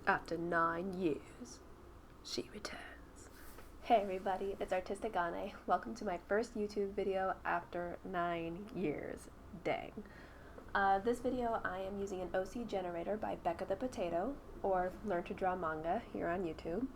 After 9 years, she returns. Hey everybody, it's Artistic Ane. Welcome to my first YouTube video after 9 years. Dang. This video I am using an OC generator by Becca the Potato, or Learn to Draw Manga, here on YouTube.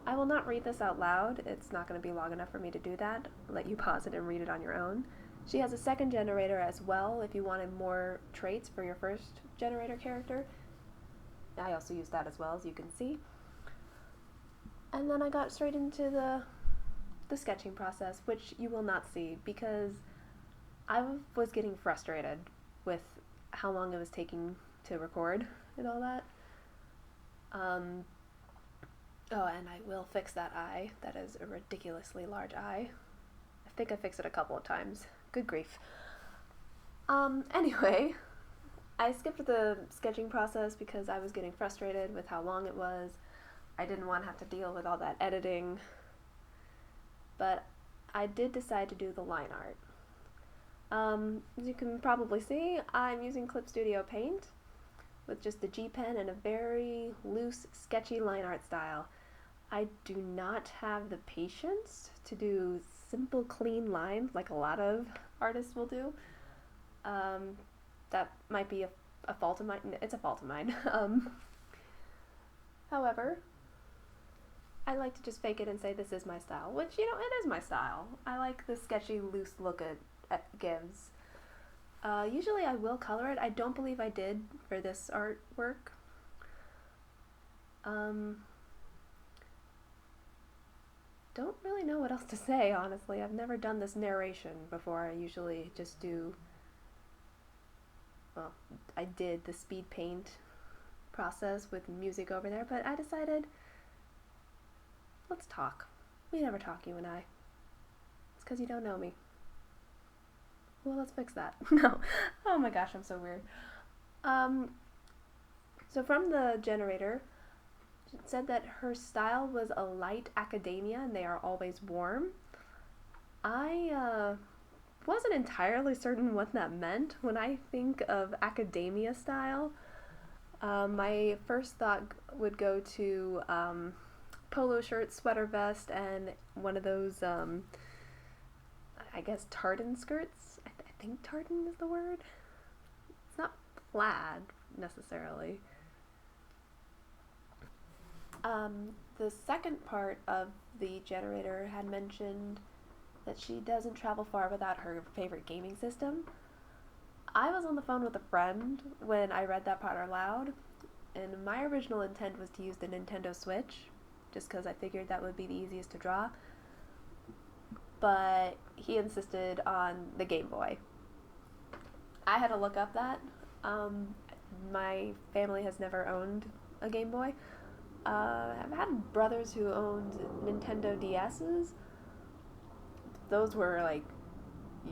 I will not read this out loud. It's not going to be long enough for me to do that. I'll let you pause it and read it on your own. She has a second generator as well if you wanted more traits for your first generator character. I also used that as well, as you can see. And then I got straight into the sketching process, which you will not see because I was getting frustrated with how long it was taking to record and all that. Oh, and I will fix that eye. That is a ridiculously large eye. I think I fixed it a couple of times. Good grief. Anyway, I skipped the sketching process because I was getting frustrated with how long it was. I didn't want to have to deal with all that editing. But I did decide to do the line art. As you can probably see, I'm using Clip Studio Paint with just the G pen and a very loose, sketchy line art style. I do not have the patience to do simple, clean lines like a lot of artists will do. That might be a fault of mine. It's a fault of mine. However, I like to just fake it and say this is my style, which, you know, it is my style. I like the sketchy, loose look it gives. Usually I will color it. I don't believe I did for this artwork. Don't really know what else to say, honestly. I've never done this narration before. I usually just do, well, I did the speed paint process with music over there, but I decided, let's talk. We never talk, you and I. It's because you don't know me. Well, let's fix that. No. Oh my gosh, I'm so weird. So from the generator, it said that her style was a light academia and they are always warm. I wasn't entirely certain what that meant. When I think of academia style, my first thought would go to polo shirt, sweater vest, and one of those, I guess, tartan skirts. I think tartan is the word. It's not plaid, necessarily. The second part of the generator had mentioned that she doesn't travel far without her favorite gaming system. I was on the phone with a friend when I read that part aloud, and my original intent was to use the Nintendo Switch, just because I figured that would be the easiest to draw, but he insisted on the Game Boy. I had to look up that. My family has never owned a Game Boy. I've had brothers who owned Nintendo DS's. Those were like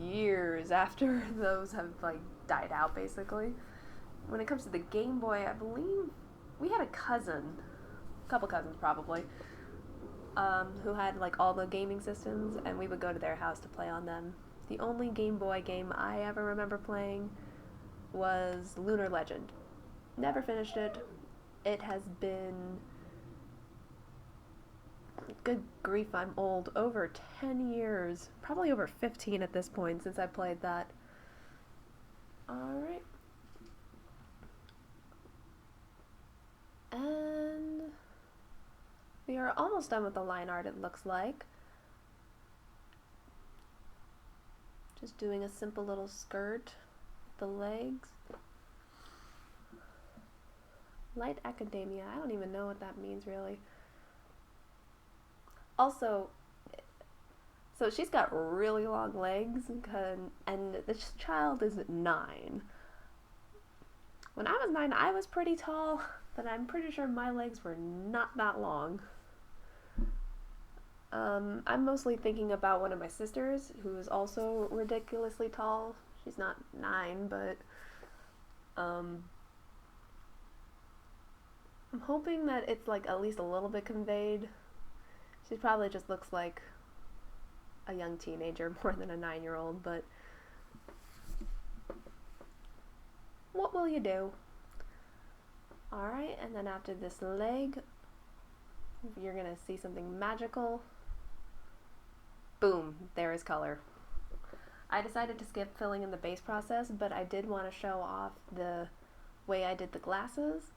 years after those have like died out, basically. When it comes to the Game Boy, I believe we had a couple cousins probably, who had like all the gaming systems, and we would go to their house to play on them. The only Game Boy game I ever remember playing was Lunar Legend. Never finished it. It has been, good grief, I'm old, over 10 years, probably over 15 at this point since I played that. Alright. And we are almost done with the line art, it looks like. Just doing a simple little skirt, the legs. Light academia, I don't even know what that means really. Also, so she's got really long legs, and this child is 9. When I was 9, I was pretty tall, but I'm pretty sure my legs were not that long. I'm mostly thinking about one of my sisters, who is also ridiculously tall. She's not 9, but I'm hoping that it's like at least a little bit conveyed. She probably just looks like a young teenager more than a 9-year-old, but what will you do? Alright, and then after this leg, you're gonna see something magical. Boom, there is color. I decided to skip filling in the base process, but I did want to show off the way I did the glasses.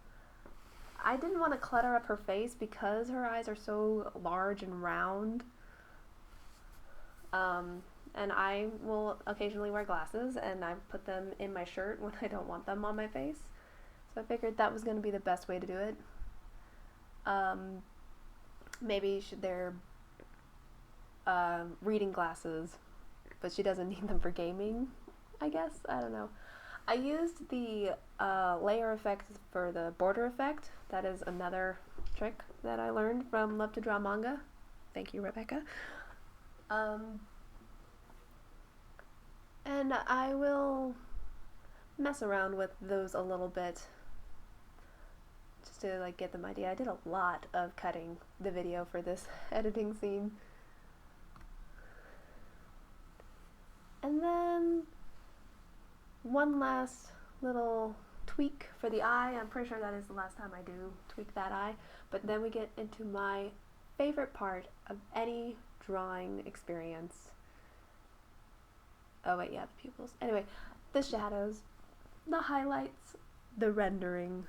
I didn't want to clutter up her face because her eyes are so large and round. And I will occasionally wear glasses, and I put them in my shirt when I don't want them on my face. So I figured that was going to be the best way to do it. Maybe they're reading glasses, but she doesn't need them for gaming, I guess. I don't know. I used the layer effect for the border effect. That is another trick that I learned from Love to Draw Manga. Thank you, Rebecca. And I will mess around with those a little bit just to like get them idea. I did a lot of cutting the video for this editing scene. And then one last little tweak for the eye. I'm pretty sure that is the last time I do tweak that eye. But then we get into my favorite part of any drawing experience. Oh wait, yeah, the pupils. Anyway, the shadows, the highlights, the rendering.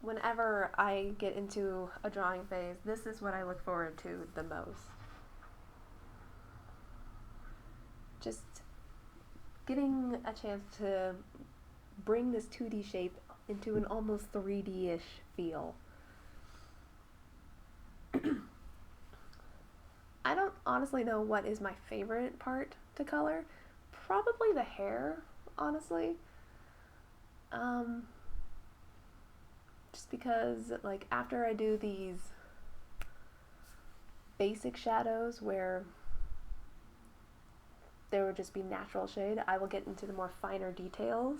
Whenever I get into a drawing phase, this is what I look forward to the most. Just getting a chance to bring this 2D shape into an almost 3D-ish feel. I don't honestly know what is my favorite part to color. Probably the hair, honestly. Just because, like, after I do these basic shadows where there would just be natural shade, I will get into the more finer details,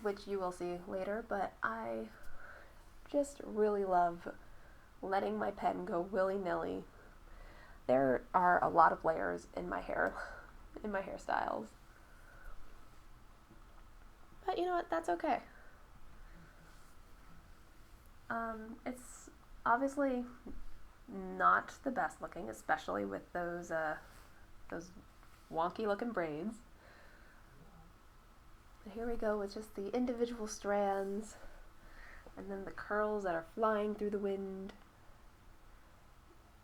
which you will see later, but I just really love letting my pen go willy-nilly. There are a lot of layers in my hair, in my hairstyles. But you know what, that's okay. It's obviously not the best looking, especially with those wonky looking braids. Here we go with just the individual strands, and then the curls that are flying through the wind.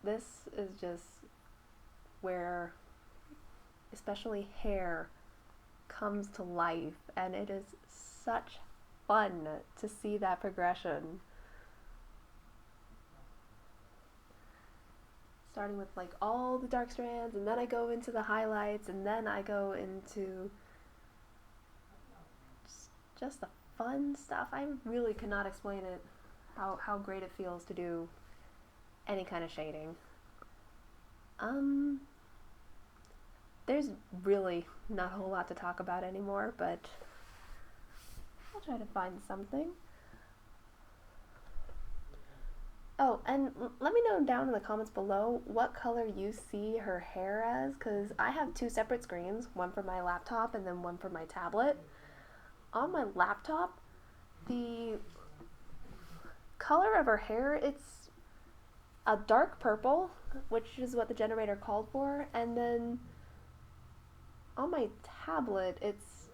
This is just where especially hair comes to life, and it is such fun to see that progression. Starting with like all the dark strands, and then I go into the highlights, and then I go into just the fun stuff. I really cannot explain it, how great it feels to do any kind of shading. There's really not a whole lot to talk about anymore, but I'll try to find something. Oh, and let me know down in the comments below what color you see her hair as, because I have two separate screens, one for my laptop and then one for my tablet. On my laptop, the color of her hair, it's a dark purple, which is what the generator called for, and then on my tablet, it's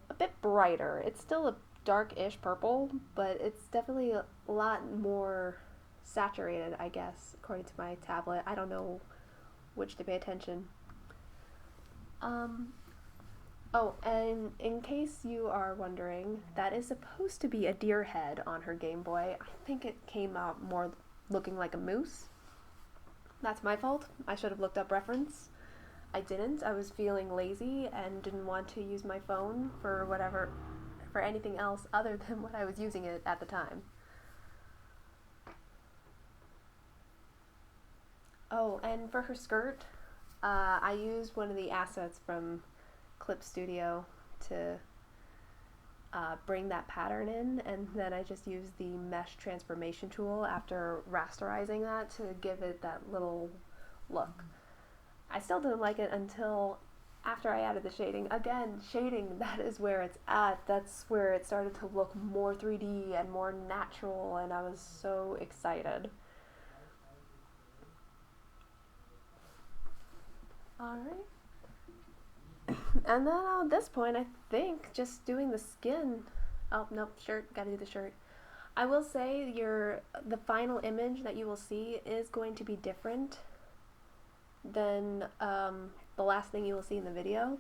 a bit brighter. It's still a dark-ish purple, but it's definitely a lot more saturated, I guess, according to my tablet. I don't know which to pay attention. Oh, and in case you are wondering, that is supposed to be a deer head on her Game Boy. I think it came out more looking like a moose. That's my fault. I should have looked up reference. I didn't. I was feeling lazy and didn't want to use my phone for anything else other than what I was using it at the time. Oh, and for her skirt, I used one of the assets from Clip Studio to bring that pattern in, and then I just used the mesh transformation tool after rasterizing that to give it that little look. I still didn't like it until after I added the shading, again, shading, that is where it's at. That's where it started to look more 3D and more natural, and I was so excited. Alright. And then at this point, I think just doing the skin. Oh, nope, shirt, gotta do the shirt. I will say the final image that you will see is going to be different than the last thing you will see in the video.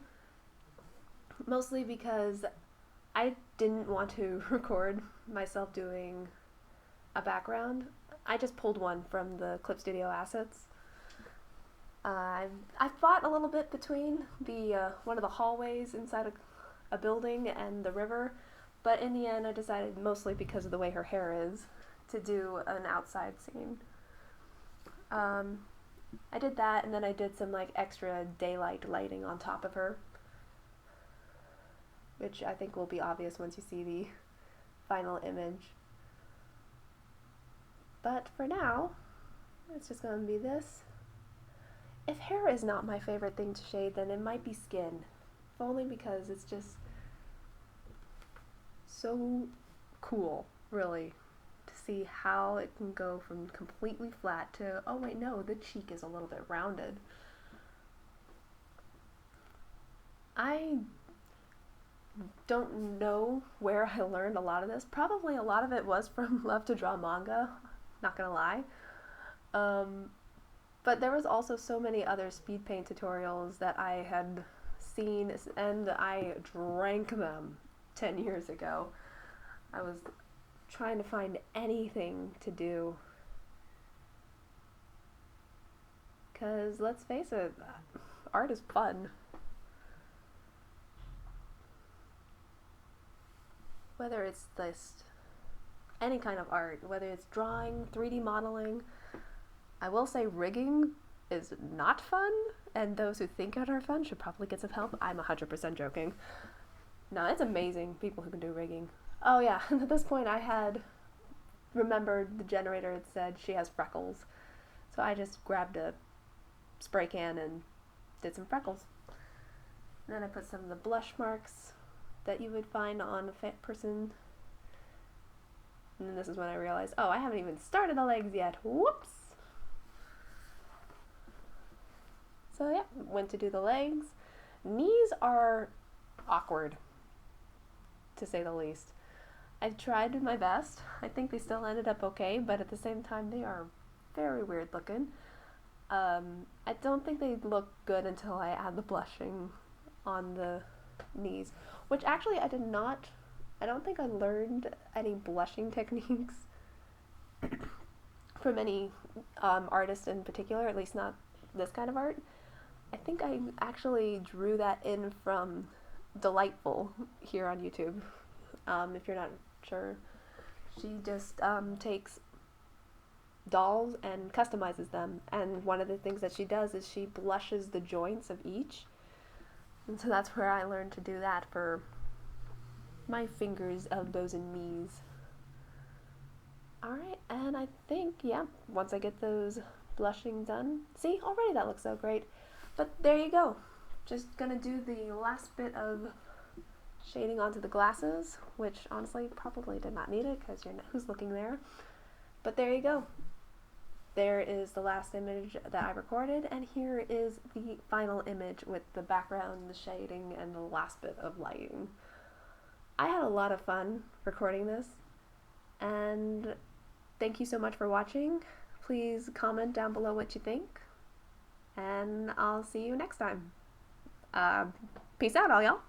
Mostly because I didn't want to record myself doing a background. I just pulled one from the Clip Studio assets. I fought a little bit between the one of the hallways inside a building and the river, but in the end I decided, mostly because of the way her hair is, to do an outside scene. I did that, and then I did some like extra daylight lighting on top of her, which I think will be obvious once you see the final image. But for now, it's just going to be this. If hair is not my favorite thing to shade, then it might be skin. If only because it's just so cool, really, to see how it can go from completely flat to, oh wait, no, the cheek is a little bit rounded. I don't know where I learned a lot of this. Probably a lot of it was from Love to Draw manga, not gonna lie. But there was also so many other speed paint tutorials that I had seen, and I drank them 10 years ago. I was trying to find anything to do. Because let's face it, art is fun. Whether it's this, any kind of art, whether it's drawing, 3D modeling. I will say rigging is not fun, and those who think it are fun should probably get some help. I'm 100% joking. No, it's amazing, people who can do rigging. Oh yeah, at this point I had remembered the generator had said she has freckles. So I just grabbed a spray can and did some freckles. And then I put some of the blush marks that you would find on a fat person. And then this is when I realized, oh, I haven't even started the legs yet. Whoops! So yeah, went to do the legs. Knees are awkward, to say the least. I tried my best. I think they still ended up okay, but at the same time they are very weird looking. I don't think they look good until I add the blushing on the knees, which actually I don't think I learned any blushing techniques from any artist in particular, at least not this kind of art. I think I actually drew that in from Dollightful here on YouTube. If you're not sure, she just takes dolls and customizes them, and one of the things that she does is she blushes the joints of each, and so that's where I learned to do that for my fingers, elbows, and knees. Alright, and I think, yeah, once I get those blushing done, see, already that looks so great. But there you go. Just gonna do the last bit of shading onto the glasses, which honestly probably did not need it because who's looking there? But there you go. There is the last image that I recorded, and here is the final image with the background, the shading, and the last bit of lighting. I had a lot of fun recording this, and thank you so much for watching. Please comment down below what you think, and I'll see you next time. Peace out, all y'all.